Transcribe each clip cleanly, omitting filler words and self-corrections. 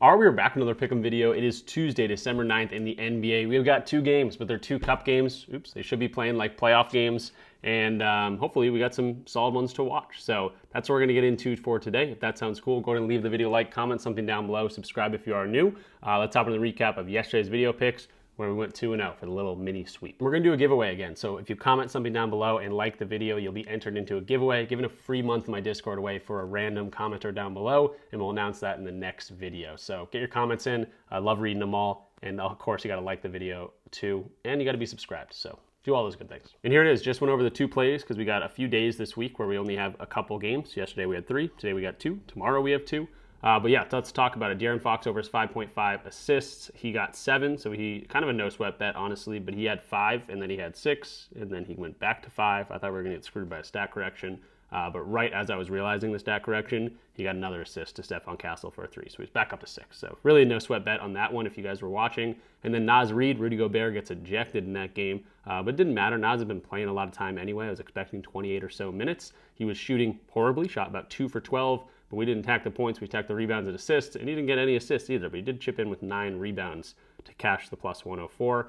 We are back with another Pick'em video. It is Tuesday, December 9th in the NBA. We've got two games, but they're two cup games. Oops, they should be playing like playoff games, and hopefully we got some solid ones to watch. So that's what we're going to get into for today. If that sounds cool, go ahead and leave the video a like, comment something down below, subscribe if you are new. Let's hop into the recap of yesterday's video picks, where we went 2-0 for the little mini sweep. We're gonna do a giveaway again, so if you comment something down below and like the video, you'll be entered into a giveaway, giving a free month of my Discord away for a random commenter down below, and we'll announce that in the next video. So get your comments in, I love reading them all, and of course you gotta like the video too, and you gotta be subscribed, so do all those good things. And here it is, just went over the two plays because we got a few days this week where we only have a couple games. Yesterday we had 3, today we got 2, tomorrow we have 2. But yeah, let's talk about it. De'Aaron Fox over his 5.5 assists. He got 7, so he kind of a no-sweat bet, honestly, but he had 5, and then he had 6, and then he went back to 5. I thought we were going to get screwed by a stat correction, but right as I was realizing the stat correction, he got another assist to Stephon Castle for a 3, so he's back up to 6. So really a no-sweat bet on that one if you guys were watching. And then Naz Reid, Rudy Gobert gets ejected in that game, but it didn't matter. Naz had been playing a lot of time anyway. I was expecting 28 or so minutes. He was shooting horribly, shot about 2 for 12, but we didn't attack the points, we attacked the rebounds and assists, and he didn't get any assists either, but he did chip in with 9 rebounds to cash the plus 104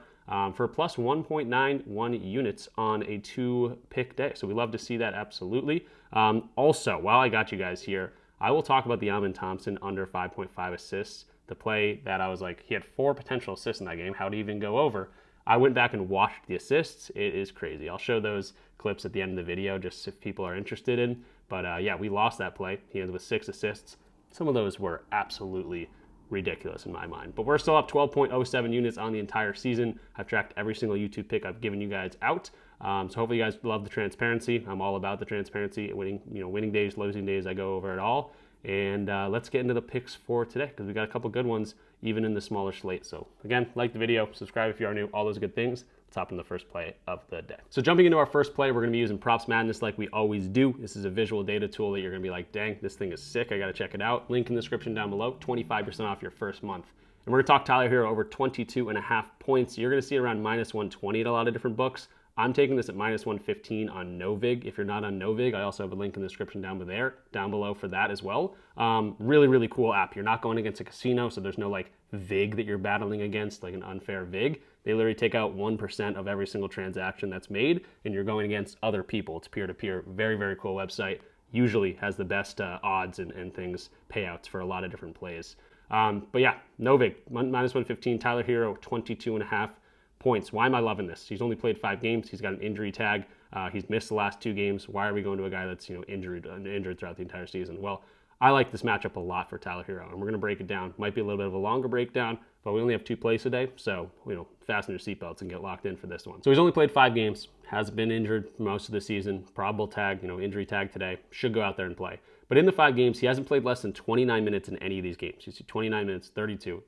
for plus 1.91 units on a 2-pick day. So we love to see that, absolutely. Also, while I got you guys here, I will talk about the Amin Thompson under 5.5 assists, the play that I was like, he had 4 potential assists in that game, how did he even go over? I went back and watched the assists. It is crazy. I'll show those clips at the end of the video just if people are interested in. But yeah, we lost that play. He ended with 6 assists. Some of those were absolutely ridiculous in my mind. But we're still up 12.07 units on the entire season. I've tracked every single YouTube pick I've given you guys out. So hopefully you guys love the transparency. I'm all about the transparency. Winning days, losing days, I go over it all. And let's get into the picks for today because we got a couple good ones even in the smaller slate. So again, like the video, subscribe if you are new, all those good things. Let's hop into the first play of the day. So jumping into our first play, we're gonna be using Props Madness like we always do. This is a visual data tool that you're gonna be like, dang, this thing is sick, I gotta check it out. Link in the description down below, 25% off your first month. And we're gonna talk Tyler Herro over 22.5 points. You're gonna see around minus 120 at a lot of different books. I'm taking this at minus 115 on Novig. If you're not on Novig, I also have a link in the description down below for that as well. Really, really cool app. You're not going against a casino, so there's no like VIG that you're battling against, like an unfair VIG. They literally take out 1% of every single transaction that's made, and you're going against other people. It's peer-to-peer. Very, very cool website. Usually has the best odds and things, payouts for a lot of different plays. But yeah, Novig, minus 115. Tyler Herro, 22.5 points. Why am I loving this? He's only played 5 games. He's got an injury tag. He's missed the last 2 games. Why are we going to a guy that's injured throughout the entire season? Well, I like this matchup a lot for Tyler Herro, and we're going to break it down. Might be a little bit of a longer breakdown, but we only have 2 plays today, so fasten your seatbelts and get locked in for this one. So he's only played 5 games, has been injured most of the season, probable tag, injury tag today, should go out there and play. But in the 5 games, he hasn't played less than 29 minutes in any of these games. You see 29 minutes, 32,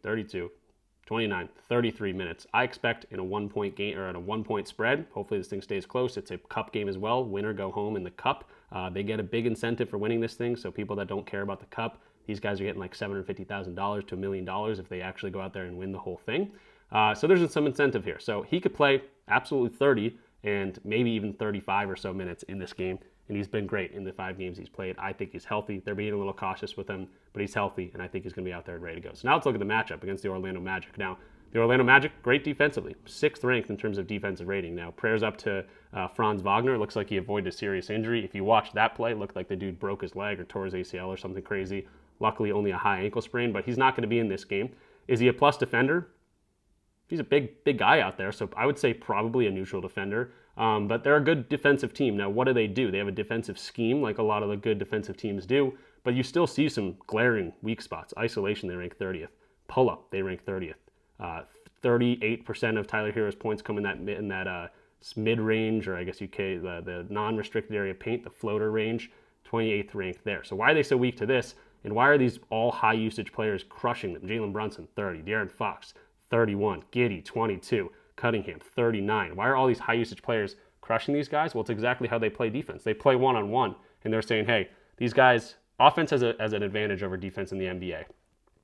29, 33 minutes. I expect in a 1-point game or in a 1-point spread, hopefully this thing stays close. It's a cup game as well. Winner go home in the cup. They get a big incentive for winning this thing. So people that don't care about the cup, these guys are getting like $750,000 to $1 million if they actually go out there and win the whole thing. So there's some incentive here. So he could play absolutely 30 and maybe even 35 or so minutes in this game. And he's been great in the 5 games he's played. I think he's healthy. They're being a little cautious with him, but he's healthy, and I think he's going to be out there and ready to go. So now let's look at the matchup against the Orlando Magic. Now, the Orlando Magic, great defensively, 6th ranked in terms of defensive rating. Now, prayers up to Franz Wagner. Looks like he avoided a serious injury. If you watch that play, it looked like the dude broke his leg or tore his ACL or something crazy. Luckily, only a high ankle sprain, but he's not going to be in this game. Is he a plus defender? He's a big guy out there, so I would say probably a neutral defender. But they're a good defensive team. Now, what do? They have a defensive scheme like a lot of the good defensive teams do, but you still see some glaring weak spots. Isolation, they rank 30th. Pull-up, they rank 30th. 38% of Tyler Herro's points come in that mid-range, or I guess the non-restricted area paint, the floater range, 28th ranked there. So why are they so weak to this? And why are these all high-usage players crushing them? Jalen Brunson, 30. De'Aaron Fox, 31. Giddey, 22. Cunningham, 39. Why are all these high-usage players crushing these guys? Well, it's exactly how they play defense. They play one-on-one, and they're saying, hey, these guys, offense has an advantage over defense in the NBA.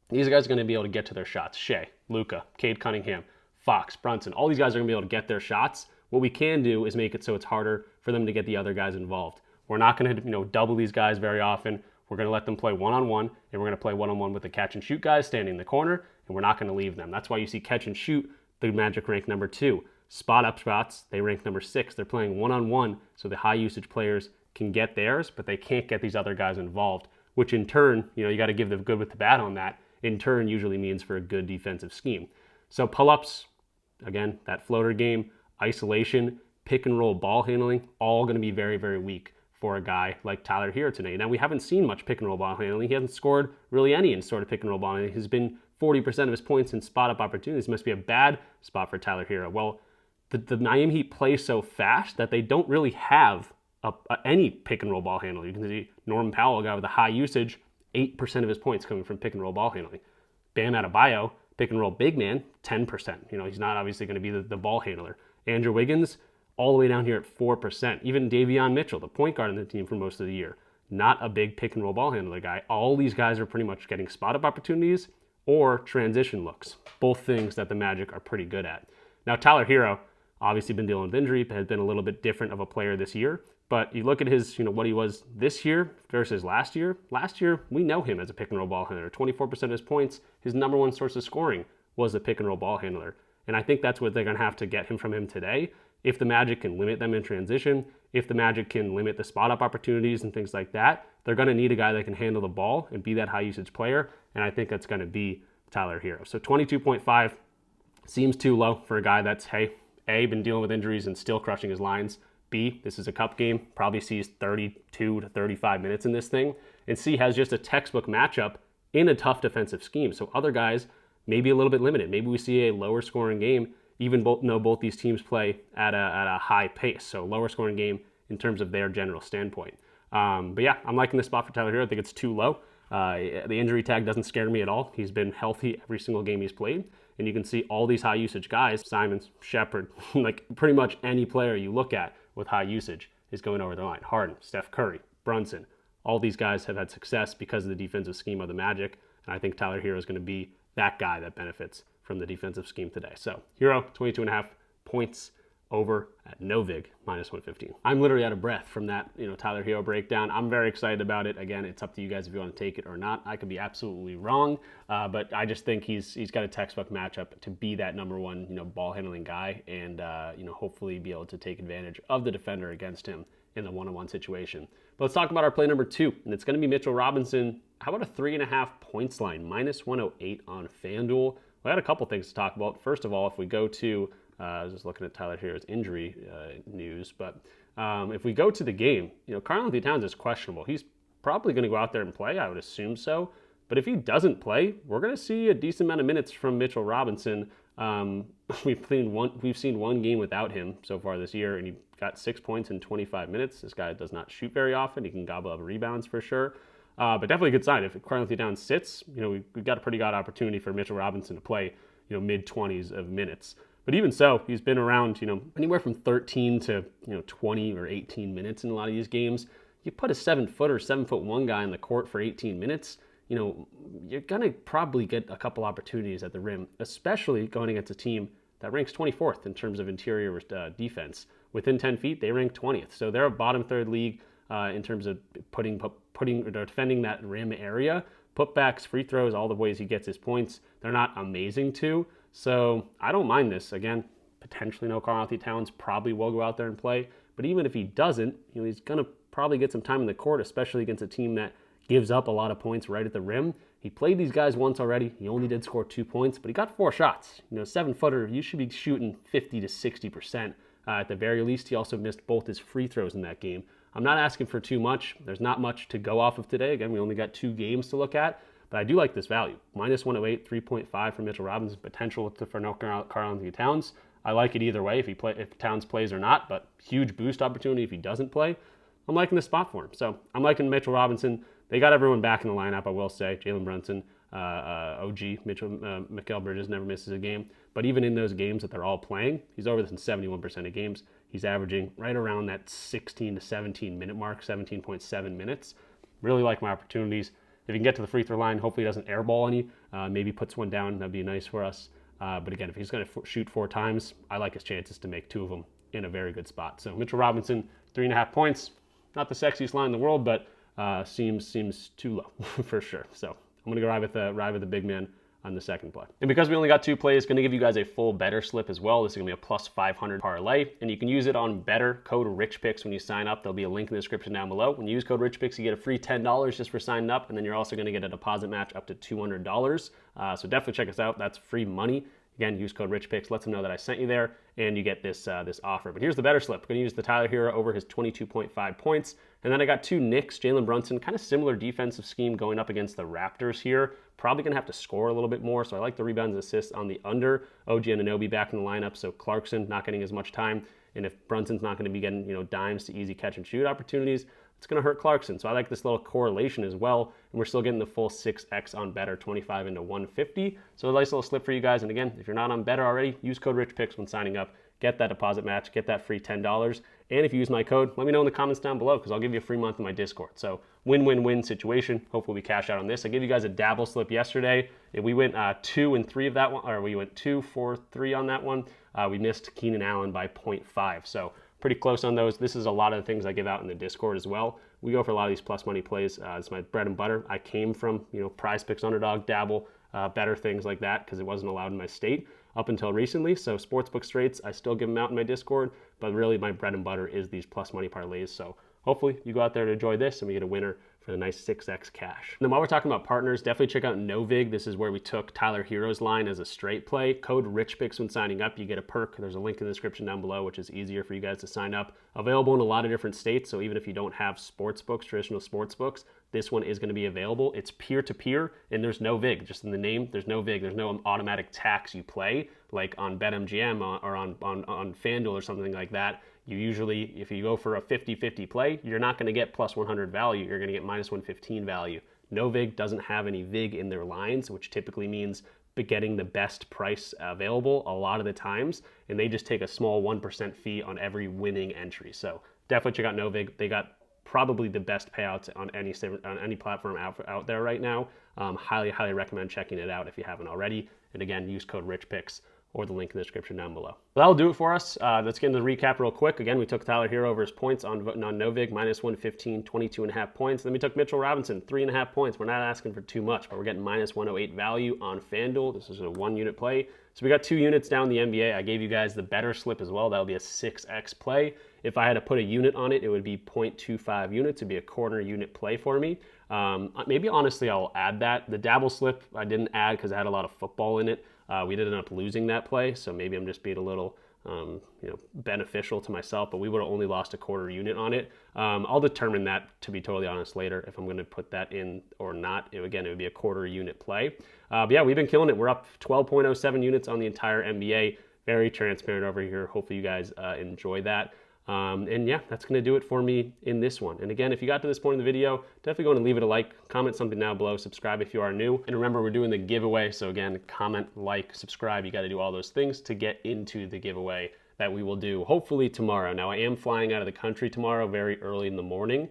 These guys are going to be able to get to their shots. Shea, Luka, Cade Cunningham, Fox, Brunson, all these guys are going to be able to get their shots. What we can do is make it so it's harder for them to get the other guys involved. We're not going to double these guys very often. We're going to let them play one-on-one, and we're going to play one-on-one with the catch-and-shoot guys standing in the corner, and we're not going to leave them. That's why you see catch-and-shoot, the Magic rank number 2. Spot-up shots, they rank number 6. They're playing one-on-one, so the high-usage players can get theirs, but they can't get these other guys involved, which in turn, you got to give the good with the bad on that, in turn usually means for a good defensive scheme. So pull-ups, again, that floater game, isolation, pick and roll ball handling, all going to be very, very weak for a guy like Tyler Herro today. Now, we haven't seen much pick and roll ball handling. He hasn't scored really any in sort of pick and roll ball handling. He's been 40% of his points in spot-up opportunities. Must be a bad spot for Tyler Herro. Well, the Miami Heat play so fast that they don't really have any pick and roll ball handling. You can see Norman Powell, a guy with a high usage, 8% of his points coming from pick and roll ball handling. Bam Adebayo, pick and roll big man, 10%. He's not obviously going to be the ball handler. Andrew Wiggins, all the way down here at 4%. Even Davion Mitchell, the point guard on the team for most of the year, not a big pick and roll ball handler guy. All these guys are pretty much getting spot-up opportunities or transition looks, both things that the Magic are pretty good at. Now, Tyler Herro, obviously been dealing with injury, has been a little bit different of a player this year, but you look at his, what he was this year versus last year. Last year, we know him as a pick and roll ball handler. 24% of his points, his number one source of scoring was a pick and roll ball handler. And I think that's what they're going to have to get him from him today. If the Magic can limit them in transition, if the Magic can limit the spot-up opportunities and things like that, they're going to need a guy that can handle the ball and be that high-usage player, and I think that's going to be Tyler Herro. So 22.5 seems too low for a guy that's, A, been dealing with injuries and still crushing his lines. B, this is a cup game, probably sees 32 to 35 minutes in this thing. And C, has just a textbook matchup in a tough defensive scheme. So other guys may be a little bit limited. Maybe we see a lower scoring game, even though both these teams play at a high pace. So lower scoring game in terms of their general standpoint. But yeah, I'm liking this spot for Tyler Herro. I think it's too low. The injury tag doesn't scare me at all. He's been healthy every single game he's played. And you can see all these high usage guys, Simons, Shepard, like pretty much any player you look at with high usage is going over the line. Harden, Steph Curry, Brunson, all these guys have had success because of the defensive scheme of the Magic. And I think Tyler Herro is going to be that guy that benefits from the defensive scheme today. So Herro, 22.5 points over at no vig, minus 115. I'm literally out of breath from that, Tyler Herro breakdown. I'm very excited about it. Again, it's up to you guys if you want to take it or not. I could be absolutely wrong, but I just think he's got a textbook matchup to be that number one, ball handling guy, and hopefully be able to take advantage of the defender against him in the one-on-one situation. But let's talk about our play number 2, and it's going to be Mitchell Robinson. How about a 3.5 points line, minus 108 on FanDuel? We had a couple things to talk about. First of all, if we go to I was just looking at Tyler Herro's injury news, but if we go to the game, Karl-Anthony Towns is questionable. He's probably going to go out there and play, I would assume so. But if he doesn't play, we're going to see a decent amount of minutes from Mitchell Robinson. We've seen one game without him so far this year, and he got 6 points in 25 minutes. This guy does not shoot very often. He can gobble up rebounds for sure. But definitely a good sign. If Karl-Anthony Towns sits, we've got a pretty good opportunity for Mitchell Robinson to play, mid-20s of minutes. But even so, he's been around, anywhere from 13 to, 20 or 18 minutes in a lot of these games. You put a 7-footer, 7'1" guy on the court for 18 minutes, you're going to probably get a couple opportunities at the rim, especially going against a team that ranks 24th in terms of interior defense. Within 10 feet, they rank 20th. So they're a bottom third league in terms of putting or defending that rim area. Putbacks, free throws, all the ways he gets his points, they're not amazing too. So I don't mind this. Again, potentially no Karl-Anthony Towns, probably will go out there and play. But even if he doesn't, he's going to probably get some time in the court, especially against a team that gives up a lot of points right at the rim. He played these guys once already. He only did score 2 points, but he got 4 shots. 7-footer, you should be shooting 50 to 60% at the very least. He also missed both his free throws in that game. I'm not asking for too much. There's not much to go off of today. Again, we only got 2 games to look at. But I do like this value. Minus 108, 3.5 for Mitchell Robinson, potential for no Karl-Anthony Towns. I like it either way if Towns plays or not, but huge boost opportunity if he doesn't play. I'm liking the spot for him. So I'm liking Mitchell Robinson. They got everyone back in the lineup, I will say. Jalen Brunson, OG, Mikal Bridges never misses a game. But even in those games that they're all playing, he's over this in 71% of games. He's averaging right around that 16 to 17 minute mark, 17.7 minutes. Really like my opportunities. If he can get to the free throw line, hopefully he doesn't airball any, maybe puts one down, that'd be nice for us. But again, if he's going to shoot 4 times, I like his chances to make 2 of them in a very good spot. So Mitchell Robinson, 3.5 points. Not the sexiest line in the world, but seems too low for sure. So I'm gonna go ride with the big man on the second play. And because we only got 2 plays, going to give you guys a full Betr slip as well. This is going to be a plus 500 parlay, and you can use it on Betr. Code RichPicks when you sign up. There'll be a link in the description down below. When you use code RichPicks, you get a free $10 just for signing up, and then you're also going to get a deposit match up to $200. So definitely check us out. That's free money. Again, use code RichPicks. Let them know that I sent you there, and you get this this offer. But here's the Betr slip. We're going to use the Tyler Herro over his 22.5 points. And then I got 2 Knicks, Jalen Brunson, kind of similar defensive scheme going up against the Raptors here. Probably going to have to score a little bit more, so I like the rebounds and assists on the under. OG Anunoby back in the lineup, so Clarkson not getting as much time. And if Brunson's not going to be getting dimes to easy catch and shoot opportunities, it's going to hurt Clarkson. So I like this little correlation as well. And we're still getting the full 6x on Betr, 25 into 150. So a nice little slip for you guys. And again, if you're not on Betr already, use code RichPicks when signing up. Get that deposit match, get that free $10. And if you use my code, let me know in the comments down below because I'll give you a free month in my Discord. So win-win-win situation. Hopefully we cash out on this. I gave you guys a Dabble slip yesterday. We went 2 and 3 of that one, or we went 2, 4, 3 on that one. We missed Keenan Allen by 0.5. So pretty close on those. This is a lot of the things I give out in the Discord as well. We go for a lot of these plus money plays. It's my bread and butter. I came from PrizePicks, Underdog, Dabble, Betr, things like that because it wasn't allowed in my state up until recently. So sportsbook straights, I still give them out in my Discord, but really my bread and butter is these plus money parlays. So hopefully you go out there and enjoy this and we get a winner for the nice 6x cash. And then while we're talking about partners, definitely check out Novig. This is where we took Tyler Herro's line as a straight play. Code RichPicks when signing up. You get a perk. There's a link in the description down below, which is easier for you guys to sign up. Available in a lot of different states. So even if you don't have sports books, traditional sports books, this one is going to be available. It's peer-to-peer, and there's no VIG. Just in the name, there's no VIG. There's no automatic tax you play, like on BetMGM or on FanDuel or something like that. You usually, if you go for a 50-50 play, you're not going to get plus 100 value. You're going to get minus 115 value. No VIG doesn't have any VIG in their lines, which typically means getting the best price available a lot of the times, and they just take a small 1% fee on every winning entry. So definitely check out No VIG. They got probably the best payouts on any platform out there right now. Highly recommend checking it out if you haven't already. And again, use code RichPicks or the link in the description down below. Well, that'll do it for us. Let's get into the recap real quick. Again, we took Tyler Herro over his points on Novig, minus 115, 22.5 points. Then we took Mitchell Robinson, 3.5 points. We're not asking for too much, but we're getting minus 108 value on FanDuel. This is a 1-unit play. So we got 2 units down the NBA. I gave you guys the Betr slip as well. That'll be a 6x play. If I had to put a unit on it, it would be 0.25 units. It'd be a quarter unit play for me. Maybe honestly, I'll add that. The Dabble slip I didn't add because it had a lot of football in it. We did end up losing that play, so maybe I'm just being a little beneficial to myself, but we would have only lost a quarter unit on it. I'll determine that, to be totally honest, later if I'm going to put that in or not. Again, it would be a quarter unit play. But yeah, we've been killing it. We're up 12.07 units on the entire NBA. Very transparent over here. Hopefully you guys enjoy that. And yeah, that's going to do it for me in this one. And again, if you got to this point in the video, definitely go and leave it a like, comment something down below, subscribe if you are new. And remember, we're doing the giveaway. So again, comment, like, subscribe. You got to do all those things to get into the giveaway that we will do hopefully tomorrow. Now, I am flying out of the country tomorrow very early in the morning.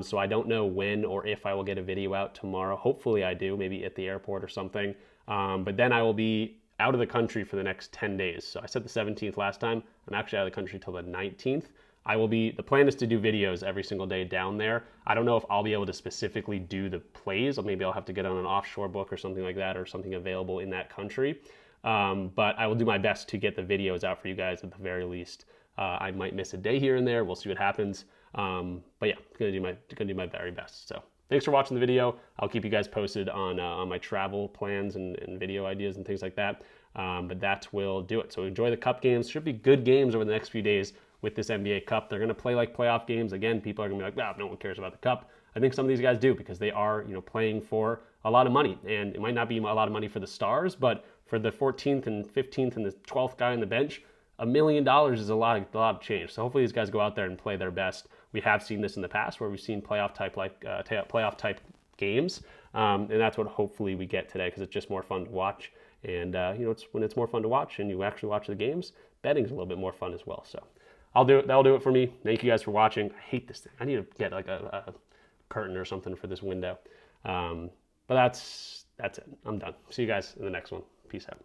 So I don't know when or if I will get a video out tomorrow. Hopefully I do, maybe at the airport or something. But then I will be out of the country for the next 10 days. So I said the 17th last time. I'm actually out of the country till the 19th. The plan is to do videos every single day down there. I don't know if I'll be able to specifically do the plays, or maybe I'll have to get on an offshore book or something like that, or something available in that country. But I will do my best to get the videos out for you guys at the very least. I might miss a day here and there. We'll see what happens. But yeah, gonna do my very best. So thanks for watching the video. I'll keep you guys posted on my travel plans and video ideas and things like that. But that will do it. So enjoy the cup games. Should be good games over the next few days with this NBA Cup. They're going to play like playoff games. Again, people are going to be like, no one cares about the Cup. I think some of these guys do because they are, playing for a lot of money. And it might not be a lot of money for the stars, but for the 14th and 15th and the 12th guy on the bench, $1 million is a lot of change. So hopefully these guys go out there and play their best. We have seen this in the past where we've seen playoff type games, and that's what hopefully we get today because it's just more fun to watch. And when it's more fun to watch and you actually watch the games, betting's a little bit more fun as well. So that'll do it for me. Thank you guys for watching. I hate this thing. I need to get like a curtain or something for this window. But that's it. I'm done. See you guys in the next one. Peace out.